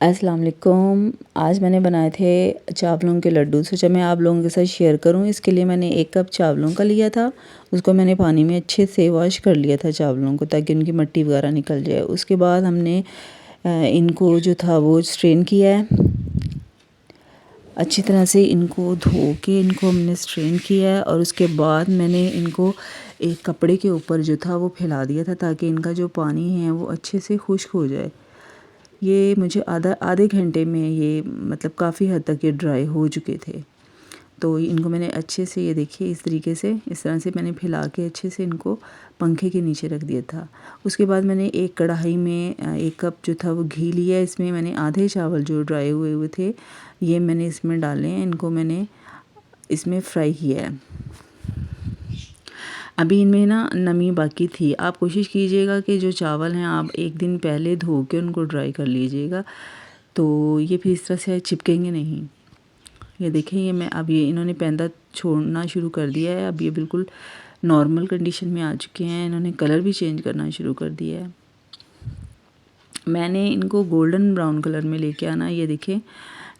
अस्सलाम वालेकुम। आज मैंने बनाए थे चावलों के लड्डू। सोचा मैं आप लोगों के साथ शेयर करूं। इसके लिए मैंने 1 कप चावलों का लिया था। उसको मैंने पानी में अच्छे से वॉश कर लिया था चावलों को, ताकि उनकी मिट्टी वगैरह निकल जाए। उसके बाद हमने इनको जो था वो स्ट्रेन किया है। अच्छी तरह से इनको धो के इनको हमने स्ट्रेन किया है, और उसके बाद मैंने इनको एक कपड़े के ऊपर जो था वो फैला दिया था, ताकि इनका जो पानी है वो अच्छे से खुश्क हो जाए। ये मुझे आधे घंटे में ये मतलब काफ़ी हद तक ये ड्राई हो चुके थे। तो इनको मैंने अच्छे से, ये देखिए इस तरीके से, इस तरह से मैंने फैला के अच्छे से इनको पंखे के नीचे रख दिया था। उसके बाद मैंने एक कढ़ाई में 1 कप जो था वो घी लिया। इसमें मैंने आधे चावल जो ड्राई हुए हुए थे ये मैंने इसमें डाले हैं। इनको मैंने इसमें फ्राई किया है। अभी इनमें ना नमी बाकी थी। आप कोशिश कीजिएगा कि जो चावल हैं आप 1 दिन पहले धो के उनको ड्राई कर लीजिएगा, तो ये फिर इस तरह से चिपकेंगे नहीं। ये देखें, ये मैं अब ये इन्होंने पैंदा छोड़ना शुरू कर दिया है। अब ये बिल्कुल नॉर्मल कंडीशन में आ चुके हैं। इन्होंने कलर भी चेंज करना शुरू कर दिया है। मैंने इनको गोल्डन ब्राउन कलर में लेके आना। ये देखें,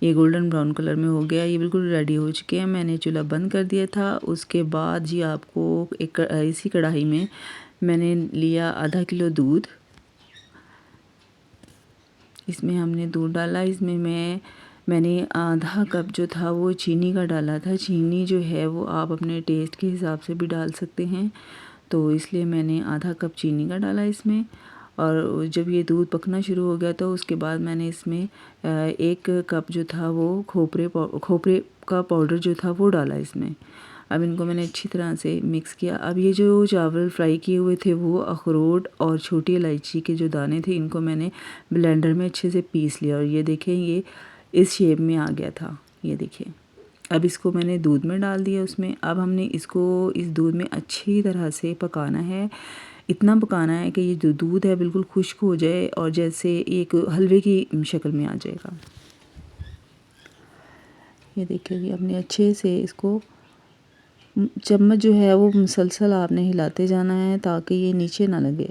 ये गोल्डन ब्राउन कलर में हो गया। ये बिल्कुल रेडी हो चुके हैं। मैंने चूल्हा बंद कर दिया था। उसके बाद जी आपको एक इसी कढ़ाई में मैंने लिया आधा किलो दूध। इसमें हमने दूध डाला। इसमें मैंने आधा कप जो था वो चीनी का डाला था। चीनी जो है वो आप अपने टेस्ट के हिसाब से भी डाल सकते हैं, तो इसलिए मैंने आधा कप चीनी का डाला इसमें। और जब ये दूध पकना शुरू हो गया तो उसके बाद मैंने इसमें 1 कप जो था वो खोपरे का पाउडर जो था वो डाला इसमें। अब इनको मैंने अच्छी तरह से मिक्स किया। अब ये जो चावल फ्राई किए हुए थे वो अखरोट और छोटी इलायची के जो दाने थे इनको मैंने ब्लेंडर में अच्छे से पीस लिया, और ये देखें ये इस शेप में आ गया था। ये देखिए, अब इसको मैंने दूध में डाल दिया उसमें। अब हमने इसको इस दूध में अच्छी तरह से पकाना है। इतना पकाना है कि ये जो दूध है बिल्कुल खुश्क हो जाए और जैसे एक हलवे की शक्ल में आ जाएगा। ये देखिए कि हमने अच्छे से इसको चम्मच जो है वो मुसलसल आपने हिलाते जाना है, ताकि ये नीचे ना लगे।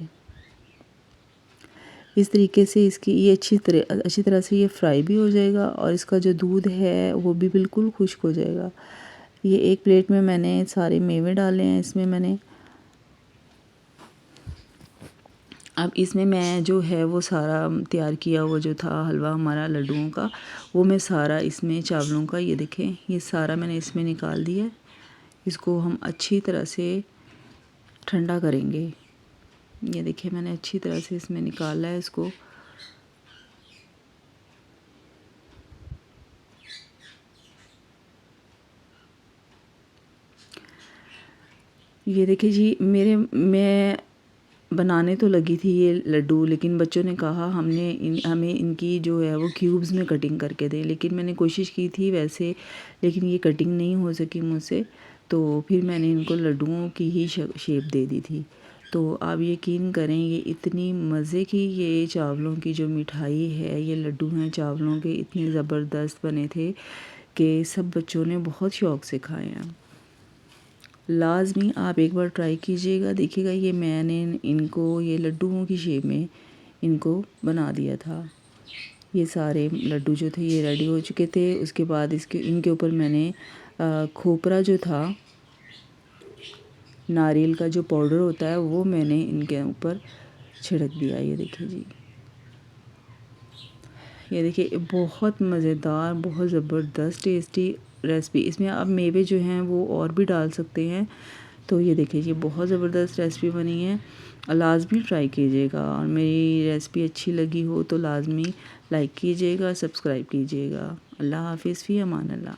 इस तरीके से इसकी ये अच्छी तरह से ये फ्राई भी हो जाएगा, और इसका जो दूध है वो भी बिल्कुल खुश्क हो जाएगा। ये एक प्लेट में मैंने सारे मेवे डाले हैं। इसमें मैंने अब इसमें मैं जो है वो सारा तैयार किया हुआ जो था हलवा हमारा लड्डुओं का, वो मैं सारा इसमें चावलों का, ये देखें ये सारा मैंने इसमें निकाल दिया। इसको हम अच्छी तरह से ठंडा करेंगे। ये देखिए मैंने अच्छी तरह से इसमें निकाला है इसको। ये देखिए जी, मैं बनाने तो लगी थी ये लड्डू, लेकिन बच्चों ने कहा हमें इनकी जो है वो क्यूब्स में कटिंग करके दें। लेकिन मैंने कोशिश की थी वैसे, लेकिन ये कटिंग नहीं हो सकी मुझसे, तो फिर मैंने इनको लड्डुओं की ही शेप दे दी थी। तो आप यकीन करें, ये इतनी मज़े की ये चावलों की जो मिठाई है, ये लड्डू हैं चावलों के, इतने ज़बरदस्त बने थे कि सब बच्चों ने बहुत शौक़ से खाए हैं। लाज़मी आप एक बार ट्राई कीजिएगा, देखिएगा। ये मैंने इनको ये लड्डुओं की शेप में इनको बना दिया था। ये सारे लड्डू जो थे ये रेडी हो चुके थे। उसके बाद इनके ऊपर मैंने खोपरा जो था, नारियल का जो पाउडर होता है, वो मैंने इनके ऊपर छिड़क दिया। ये देखिए जी, ये देखिए बहुत मज़ेदार, बहुत ज़बरदस्त टेस्टी रेसिपी। इसमें आप मेवे जो हैं वो और भी डाल सकते हैं। तो ये देखिए ये बहुत ज़बरदस्त रेसिपी बनी है। लाज़मी ट्राई कीजिएगा, और मेरी रेसिपी अच्छी लगी हो तो लाज़मी लाइक कीजिएगा, सब्सक्राइब कीजिएगा। अल्लाह हाफ़िज़, फ़ी अमान अल्लाह।